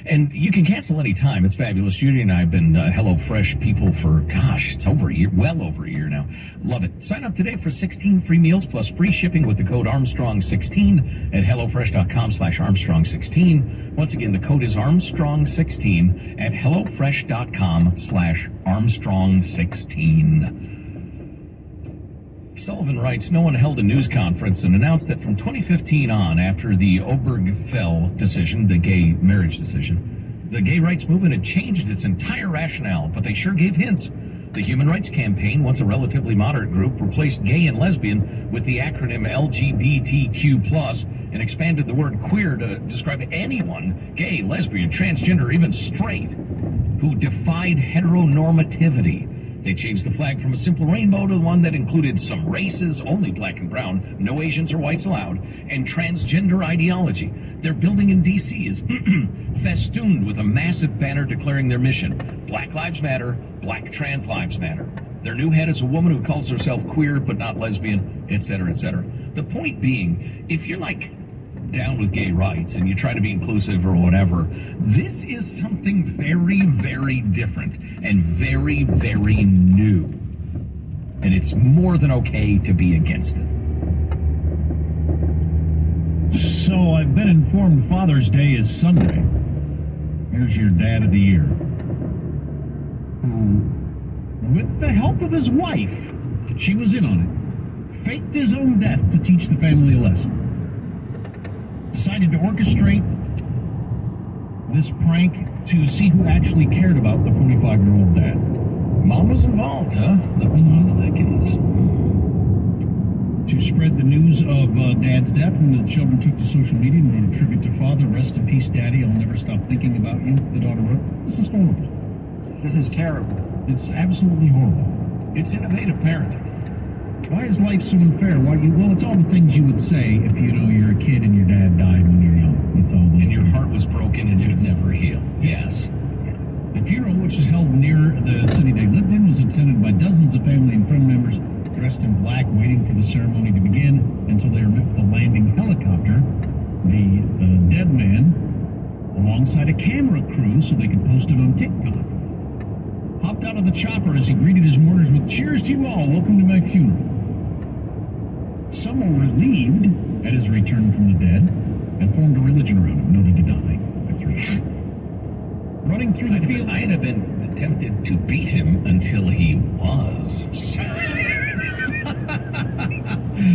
And you can cancel any time. It's fabulous. Judy and I have been HelloFresh people for, it's over a year, well over a year now. Love it. Sign up today for 16 free meals plus free shipping with the code Armstrong16 at HelloFresh.com/Armstrong16. Once again, the code is Armstrong16 at HelloFresh.com/Armstrong16. Sullivan writes, no one held a news conference and announced that from 2015 on, after the Obergefell decision, the gay marriage decision, the gay rights movement had changed its entire rationale, but they sure gave hints. The Human Rights Campaign, once a relatively moderate group, replaced gay and lesbian with the acronym LGBTQ+, and expanded the word queer to describe anyone, gay, lesbian, transgender, or even straight, who defied heteronormativity. They changed the flag from a simple rainbow to one that included some races, only black and brown, no Asians or whites allowed, and transgender ideology. Their building in D.C. is festooned with a massive banner declaring their mission: Black Lives Matter, Black Trans Lives Matter. Their new head is a woman who calls herself queer but not lesbian, etc., etc. The point being, if you're down with gay rights and you try to be inclusive or whatever, this is something very, very different and very, very new. And it's more than okay to be against it. So I've been informed Father's Day is Sunday. Here's your dad of the year, who, with the help of his wife, she was in on it, faked his own death to teach the family a lesson. Decided to orchestrate this prank to see who actually cared about the 45-year-old dad. Mom was involved, huh? That was one of the thickens. To spread the news of Dad's death, when the children took to social media and wrote a tribute to Father. Rest in peace, Daddy. I'll never stop thinking about you, the daughter wrote. This is horrible. This is terrible. It's absolutely horrible. It's innovative parenting. Why is life so unfair? Well, it's all the things you would say if you're a kid and your dad died when you're young. It's all those and your things. heart was broken and it would never heal. Yes. The funeral, which is held near the city they lived in, was attended by dozens of family and friend members dressed in black, waiting for the ceremony to begin until they were met with the landing helicopter. The dead man, alongside a camera crew so they could post it on TikTok, hopped out of the chopper as he greeted his mourners with, "Cheers to you all, welcome to my funeral." Some were relieved at his return from the dead and formed a religion around him. No, they did not. Running through the field. I'd have been tempted to beat him until he was.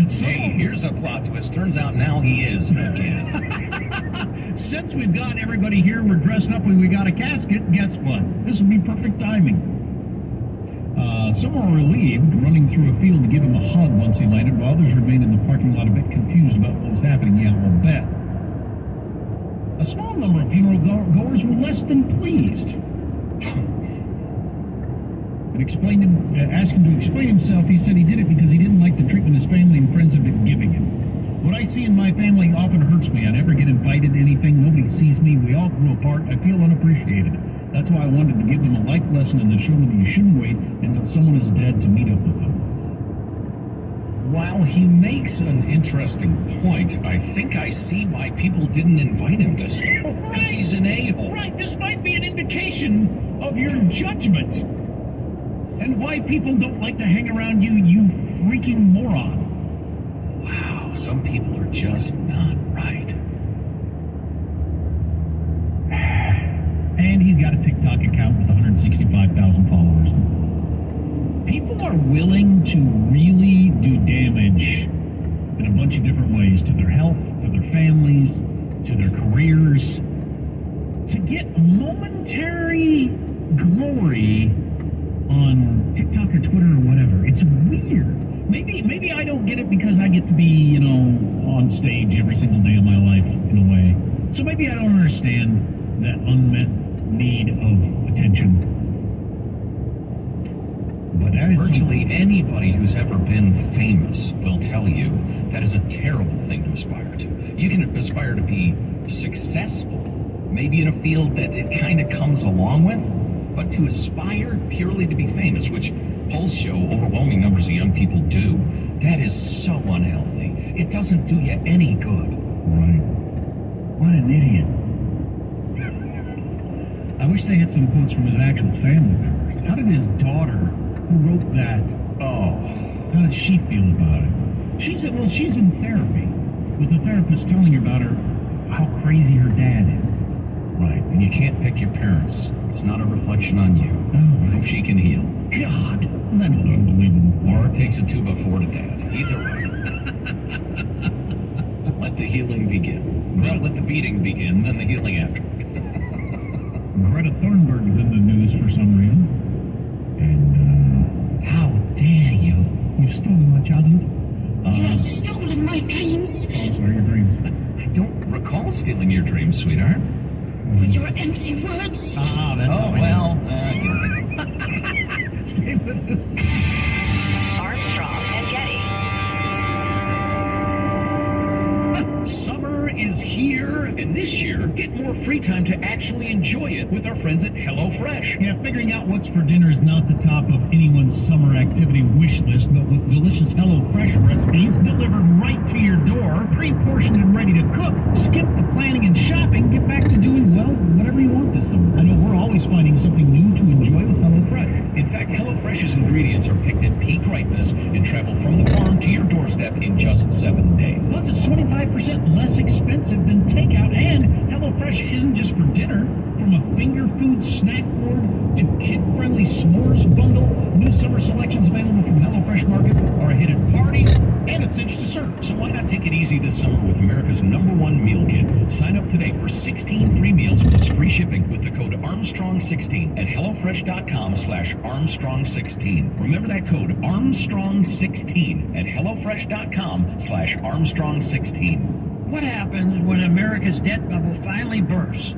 Hey, here's a plot twist. Turns out now he is again. Since we've got everybody here, we're dressed up and we got a casket, guess what? This would be perfect timing. Some were relieved, running through a field to give him a hug once he landed, while others remained in the parking lot a bit confused about what was happening. Yeah, I'll bet. A small number of funeral goers were less than pleased. And asked him to explain himself. He said he did it because he didn't like the treatment his family and friends have been giving him. What I see in my family often hurts me. I never get invited to anything. Nobody sees me. We all grew apart. I feel unappreciated. That's why I wanted to give them a life lesson and to show them that you shouldn't wait until someone is dead to meet up with them. While he makes an interesting point, I think I see why people didn't invite him to stay. Because he's an a-hole. Right, this might be an indication of your judgment. And why people don't like to hang around you, you freaking moron. Wow, some people are just not right. And he's got a TikTok account with 165,000 followers. People are willing to really do damage in a bunch of different ways to their health, to their families, to their careers, to get momentary glory on TikTok or Twitter or whatever. It's weird. Maybe I don't get it because I get to be, on stage every single day of my life in a way. So maybe I don't understand that unmet need of attention. But that is virtually anybody who's ever been famous will tell you that is a terrible thing to aspire to. You can aspire to be successful, maybe in a field that it kind of comes along with, but to aspire purely to be famous, which polls show overwhelming numbers of young people do, that is so unhealthy. It doesn't do you any good. Right. What an idiot. I wish they had some quotes from his actual family members. How did his daughter, who wrote that, how did she feel about it? She's in therapy, with a therapist telling her about how crazy her dad is. Right, and you can't pick your parents. It's not a reflection on you. Oh, I hope she can heal. God, that is unbelievable. Or it takes a 2x4 to dad. Either way. Let the healing begin. Well, let the beating begin, then the healing after. Greta Thunberg's in the news for some reason. And, how dare you? You've stolen my childhood? You have stolen my dreams. Oh, sorry, your dreams. I don't recall stealing your dreams, sweetheart. With your empty words. Ah, that's Oh, well, Stay with us. Armstrong and Getty. Summer is here, and this year, get more free time to actually enjoy it with our friends at HelloFresh. Yeah, figuring out what's for dinner is not the top of anyone's summer activity wish list, but with delicious HelloFresh recipes delivered right to your door, pre-portioned and ready to cook, skip the planning and shopping, get back to doing, well, whatever you want this summer. I know we're always finding something new to enjoy with HelloFresh. In fact, HelloFresh's ingredients are picked at peak ripeness and travel from the farm to your doorstep in just 7 days. Plus, it's 25% less expensive than takeout, and HelloFresh isn't just for dinner. From a finger food snack board to kid-friendly s'mores bundle, new summer selections available from HelloFresh Market are a hit at parties and a cinch to serve. So why not take it easy this summer with America's #1 meal kit? Sign up today for 16 free meals plus free shipping with the code Armstrong16 at HelloFresh.com/Armstrong16. Remember that code Armstrong16 at HelloFresh.com/Armstrong16. What happens when America's debt bubble finally bursts?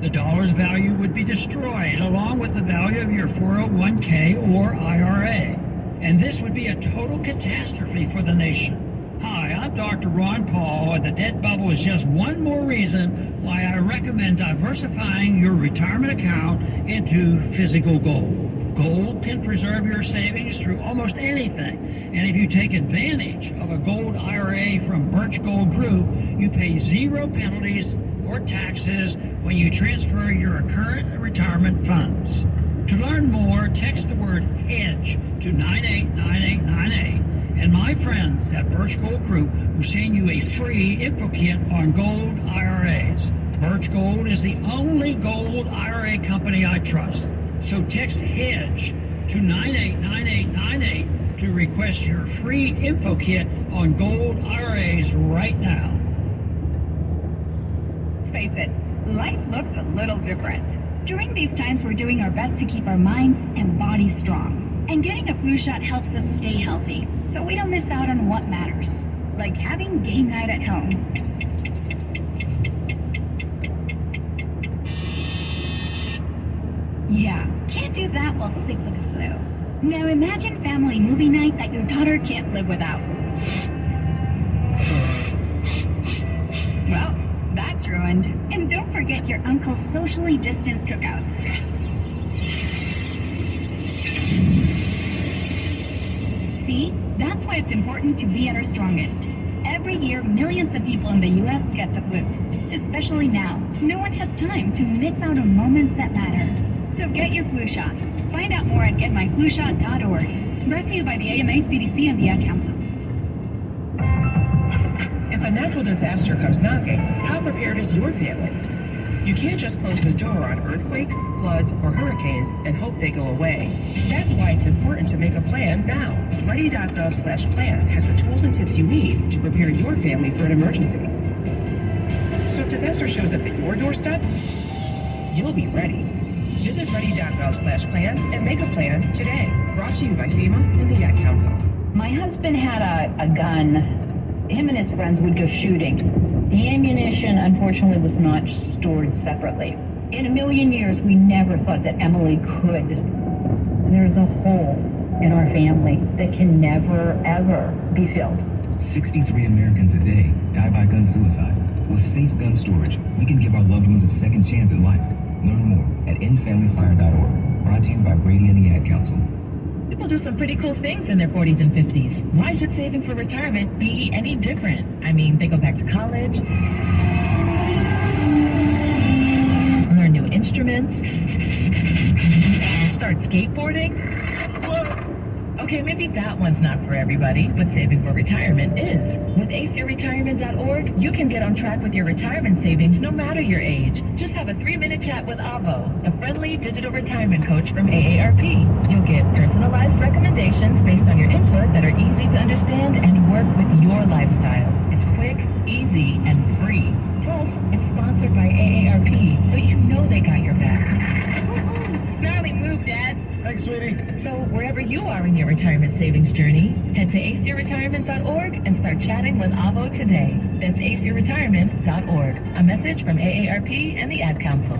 The dollar's value would be destroyed, along with the value of your 401k or IRA. And this would be a total catastrophe for the nation. Hi, I'm Dr. Ron Paul, and the debt bubble is just one more reason why I recommend diversifying your retirement account into physical gold. Gold can preserve your savings through almost anything. And if you take advantage of a gold IRA from Birch Gold Group, you pay 0 penalties or taxes when you transfer your current retirement funds. To learn more, text the word HEDGE to 989898. And my friends at Birch Gold Group will send you a free info kit on gold IRAs. Birch Gold is the only gold IRA company I trust. So text HEDGE to 989898 to request your free info kit on gold IRAs right now. Face it, life looks a little different. During these times, we're doing our best to keep our minds and bodies strong. And getting a flu shot helps us stay healthy, so we don't miss out on what matters, like having game night at home. Yeah, can't do that while sick with the flu. Now imagine family movie night that your daughter can't live without. Well, that's ruined. And don't forget your uncle's socially distanced cookouts. See, that's why it's important to be at our strongest. Every year, millions of people in the U.S. get the flu. Especially now, no one has time to miss out on moments that matter. So get your flu shot. Find out more at getmyflushot.org. Brought to you by the AMA, CDC, and the Ad Council. If a natural disaster comes knocking, how prepared is your family? You can't just close the door on earthquakes, floods, or hurricanes and hope they go away. That's why it's important to make a plan now. Ready.gov/plan has the tools and tips you need to prepare your family for an emergency. So if disaster shows up at your doorstep, you'll be ready. Visit ready.gov/plan and make a plan today. Brought to you by FEMA and the Ad Council. My husband had a gun. Him and his friends would go shooting. The ammunition, unfortunately, was not stored separately. In a million years, we never thought that Emily could. There's a hole in our family that can never, ever be filled. 63 Americans a day die by gun suicide. With safe gun storage, we can give our loved ones a second chance at life. Learn more at endfamilyfire.org. Brought to you by Brady and the Ad Council. People do some pretty cool things in their 40s and 50s. Why should saving for retirement be any different? I mean, they go back to college, learn new instruments, skateboarding? Okay, maybe that one's not for everybody, but saving for retirement is. With acretirement.org, you can get on track with your retirement savings no matter your age. Just have a 3-minute chat with Avo, the friendly digital retirement coach from AARP. You'll get personalized recommendations based on your input that are easy to understand and work with your lifestyle. It's quick, easy, and free. Plus, it's sponsored by AARP, so you know they got your back. Gnarly move, Dad. Thanks, sweetie. So wherever you are in your retirement savings journey, head to acretirement.org and start chatting with Avo today. That's acretirement.org. A message from AARP and the Ad Council.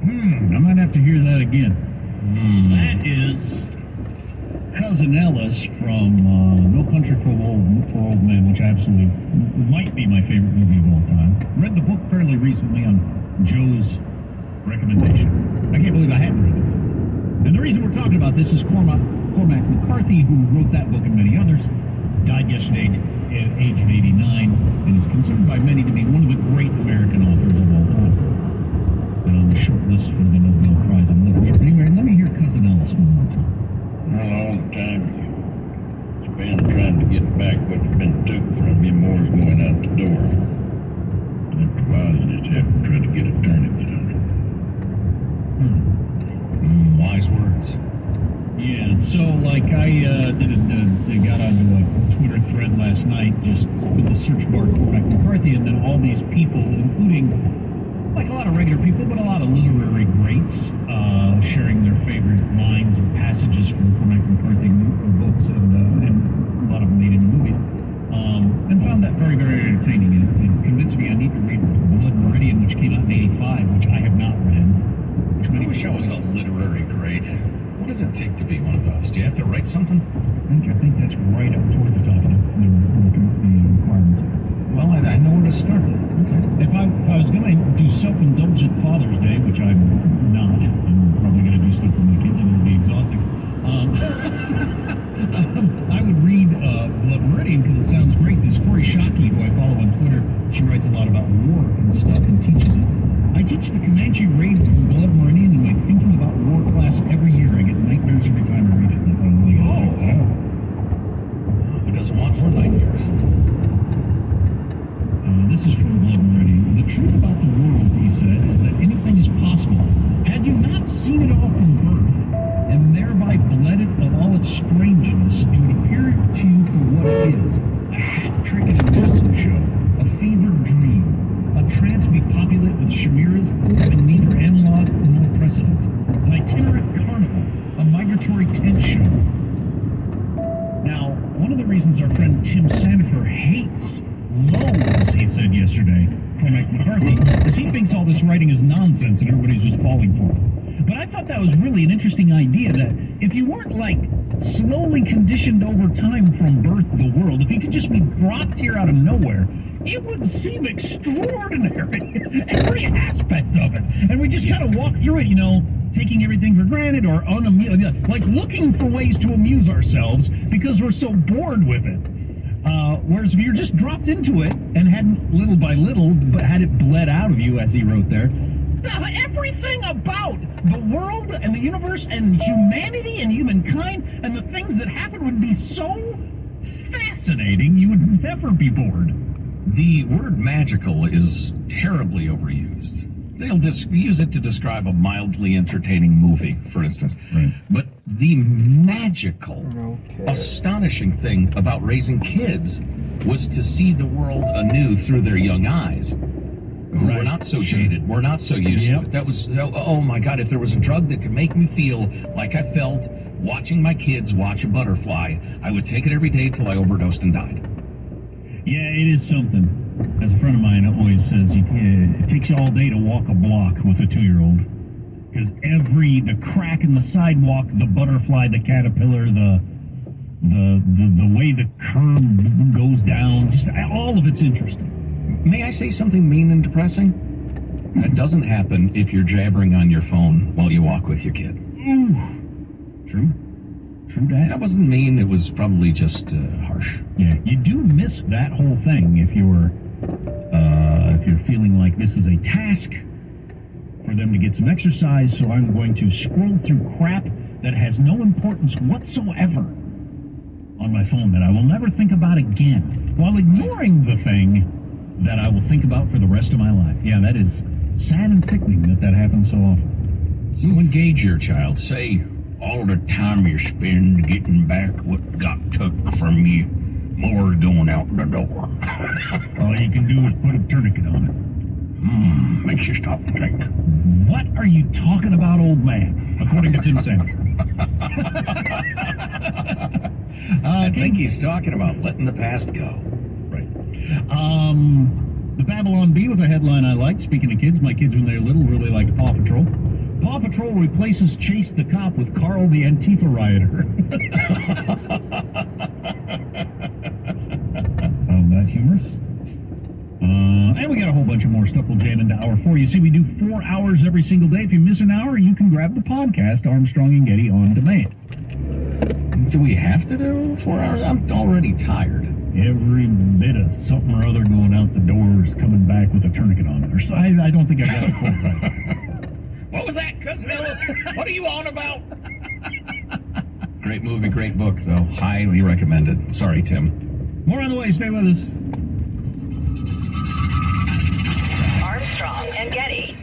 I might have to hear that again. That is Cousin Ellis from No Country for Old Men, which absolutely might be my favorite movie of all time. Read the book fairly recently on Joe's recommendation. I can't believe I hadn't read it. And the reason we're talking about this is Cormac McCarthy, who wrote that book and many others, died yesterday at the age of 89, and is considered by many to be one of the great American authors of all time. And on the short list for the Nobel Prize in Literature. Anyway, let me hear Cousin Ellis one more time. Well, all the time you spend trying to get back what's been took from you, more's going out the door. After a while, you just have to try to get a tourniquet on it. Wise words. Yeah, so like I got onto a Twitter thread last night, just with the search bar Cormac McCarthy, and then all these people, including like a lot of regular people, but a lot of literary greats, sharing their favorite lines or passages from Cormac McCarthy books, and a lot of them made into movies, and found that very, very entertaining. And convinced me I need to read Blood Meridian, which came out in '85, which I have not read. I wish I was a literary great. What does it take to be one of those? Do you have to write something? I think that's right up toward the top of the requirements. Well, I know where to start. Okay. If I was going to do self-indulgent Father's Day, which I'm not, I'm probably going to do stuff for my kids and it'll be exhausting, I would read Blood Meridian because it sounds great. This Corey Shockey, who I follow on Twitter, she writes a lot about war and stuff and teaches it. I teach the Comanche Raid from Blood Meridian in my Thinking About War class every year. I get nightmares every time I read it. And I thought, who doesn't want more nightmares? This is from Blood Meridian. The truth about the world, he said, is that anything is possible. Had you not seen it all from birth, and thereby bled it of all its strangeness, it would appear to you for what it is, a hat trick in a medicine show, a fevered dream, a trance populate with chimeras having neither analog nor precedent, an itinerant carnival, a migratory tent show. Now, one of the reasons our friend Tim Sandifer hates loans, he said yesterday, Cormac McCarthy, is he thinks all this writing is nonsense and everybody's just falling for it. But I thought that was really an interesting idea, that if you weren't, like, slowly conditioned over time from birth to the world, if you could just be dropped here out of nowhere, it would seem extraordinary, every aspect of it. And we just kind of walk through it, taking everything for granted or like looking for ways to amuse ourselves because we're so bored with it. Whereas if you're just dropped into it and hadn't little by little, but had it bled out of you, as he wrote there, everything about the world and the universe and humanity and humankind and the things that happen would be so fascinating you would never be bored. The word magical is terribly overused. They'll use it to describe a mildly entertaining movie, for instance. Right. But the magical, astonishing thing about raising kids was to see the world anew through their young eyes. Right. We're not so jaded. We're not so used to it. That was, oh my God, if there was a drug that could make me feel like I felt watching my kids watch a butterfly, I would take it every day till I overdosed and died. Yeah, it is something. As a friend of mine always says, it takes you all day to walk a block with a 2-year-old. Because the crack in the sidewalk, the butterfly, the caterpillar, the way the curb goes down, just all of it's interesting. May I say something mean and depressing? That doesn't happen if you're jabbering on your phone while you walk with your kid. Ooh. True that. That wasn't mean, it was probably just harsh. Yeah, you do miss that whole thing if you're feeling like this is a task for them to get some exercise, so I'm going to scroll through crap that has no importance whatsoever on my phone that I will never think about again, while ignoring the thing that I will think about for the rest of my life. Yeah, that is sad and sickening that happens so often. So engage your child. Say, all the time you spend getting back what got took from you, more's going out the door. All you can do is put a tourniquet on it. Makes you stop and think. What are you talking about, old man? According to Tim Sanders. I think he's talking about letting the past go. Right. The Babylon Bee was a headline I liked. Speaking of kids, my kids when they were little really liked Paw Patrol. Paw Patrol replaces Chase the Cop with Carl the Antifa rioter. That humorous. And we got a whole bunch of more stuff we'll jam into hour 4. You see, we do 4 hours every single day. If you miss an hour, you can grab the podcast, Armstrong and Getty on demand. Do we have to do 4 hours? I'm already tired. Every bit of something or other going out the door is coming back with a tourniquet on it. Or I don't think I got it quite right. What was that, Cousin Ellis? What are you on about? Great movie, great book, though. Highly recommended. Sorry, Tim. More on the way. Stay with us. Armstrong and Getty.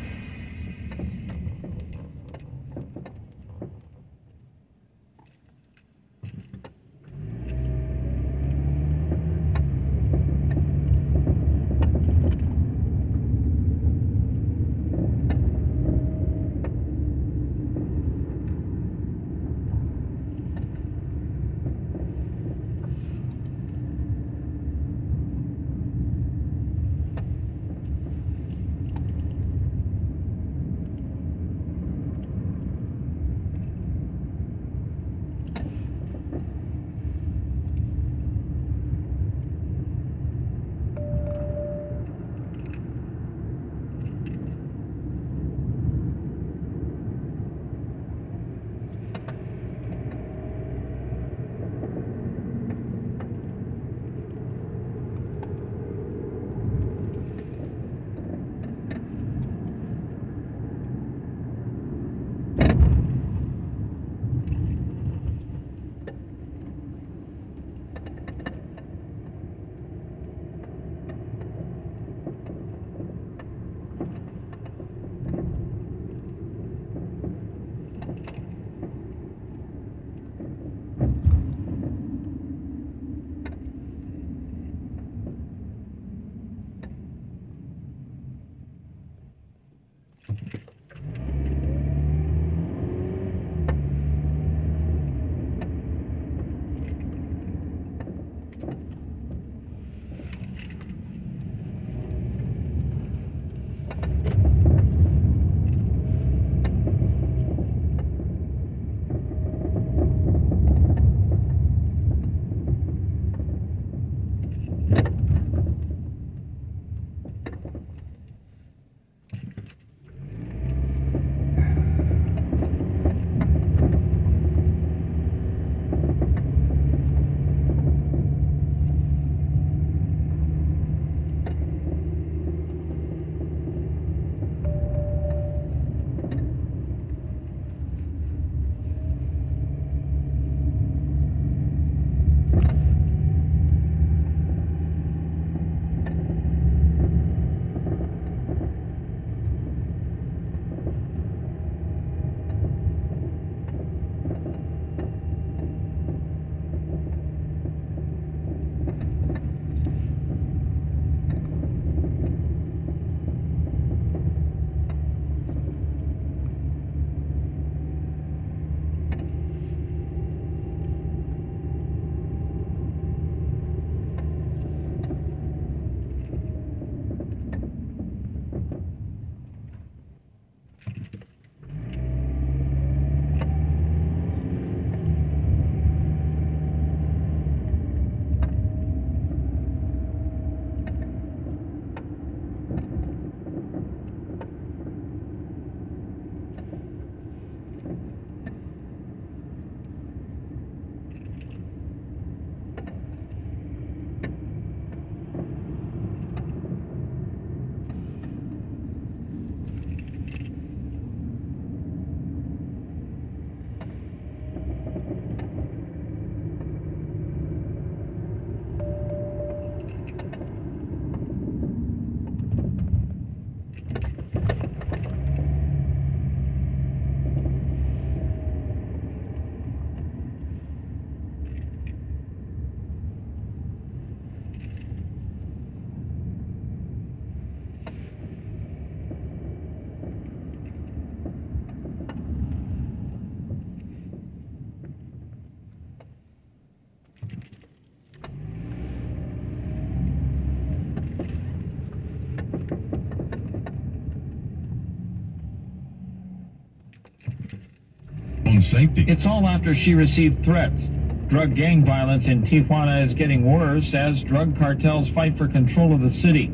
safety. It's all after she received threats. Drug gang violence in Tijuana is getting worse as drug cartels fight for control of the city.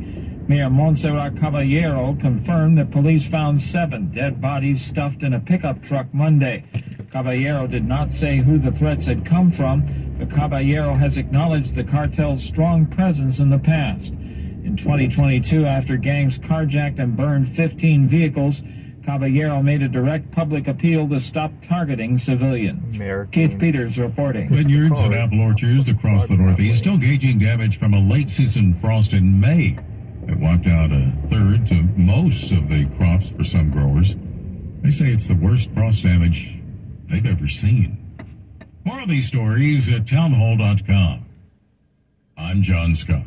Mayor Montserrat Caballero confirmed that police found 7 dead bodies stuffed in a pickup truck Monday. Caballero did not say who the threats had come from, but Caballero has acknowledged the cartel's strong presence in the past. In 2022, after gangs carjacked and burned 15 vehicles, Caballero made a direct public appeal to stop targeting civilians. Keith Peters reporting. Vineyards and apple orchards across the Northeast still gauging damage from a late-season frost in May. It wiped out a third to most of the crops for some growers. They say it's the worst frost damage they've ever seen. More of these stories at townhall.com. I'm John Scott.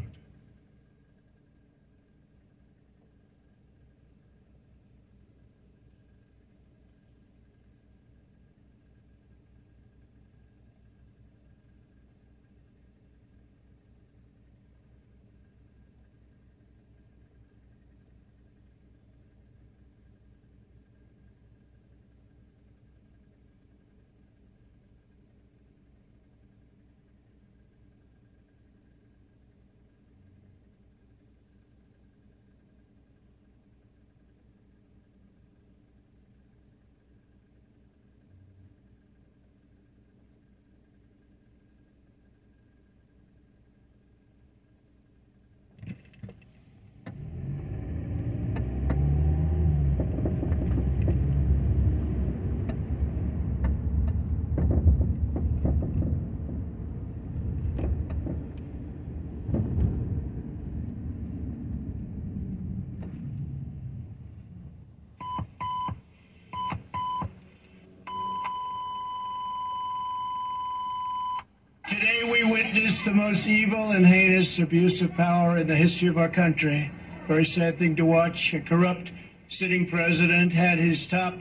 Today we witness the most evil and heinous abuse of power in the history of our country. Very sad thing to watch. A corrupt sitting president had his top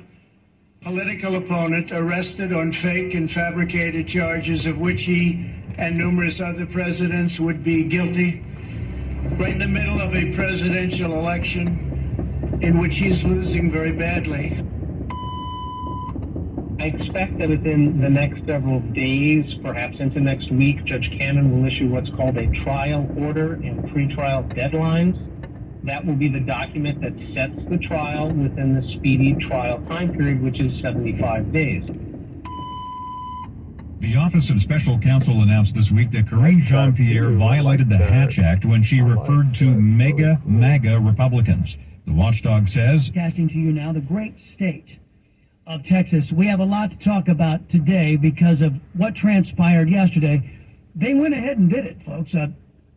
political opponent arrested on fake and fabricated charges of which he and numerous other presidents would be guilty. Right in the middle of a presidential election in which he's losing very badly. I expect that within the next several days, perhaps into next week, Judge Cannon will issue what's called a trial order and pretrial deadlines. That will be the document that sets the trial within the speedy trial time period, which is 75 days. The Office of Special Counsel announced this week that Karine Jean-Pierre violated the Hatch Act when she referred to MAGA Republicans. The watchdog says, Casting to you now the great state of Texas. We have a lot to talk about today because of what transpired yesterday. They went ahead and did it, folks.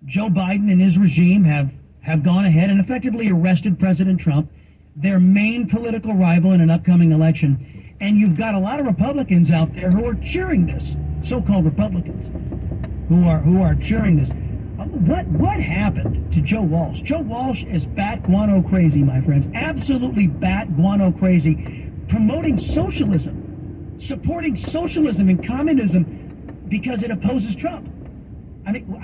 Joe Biden and his regime have gone ahead and effectively arrested President Trump, their main political rival in an upcoming election. And you've got a lot of Republicans out there who are cheering this, so-called Republicans, who are cheering this. What happened to Joe Walsh? Joe Walsh is bat guano crazy, my friends. Absolutely bat guano crazy. Promoting socialism, supporting socialism and communism because it opposes Trump. I mean,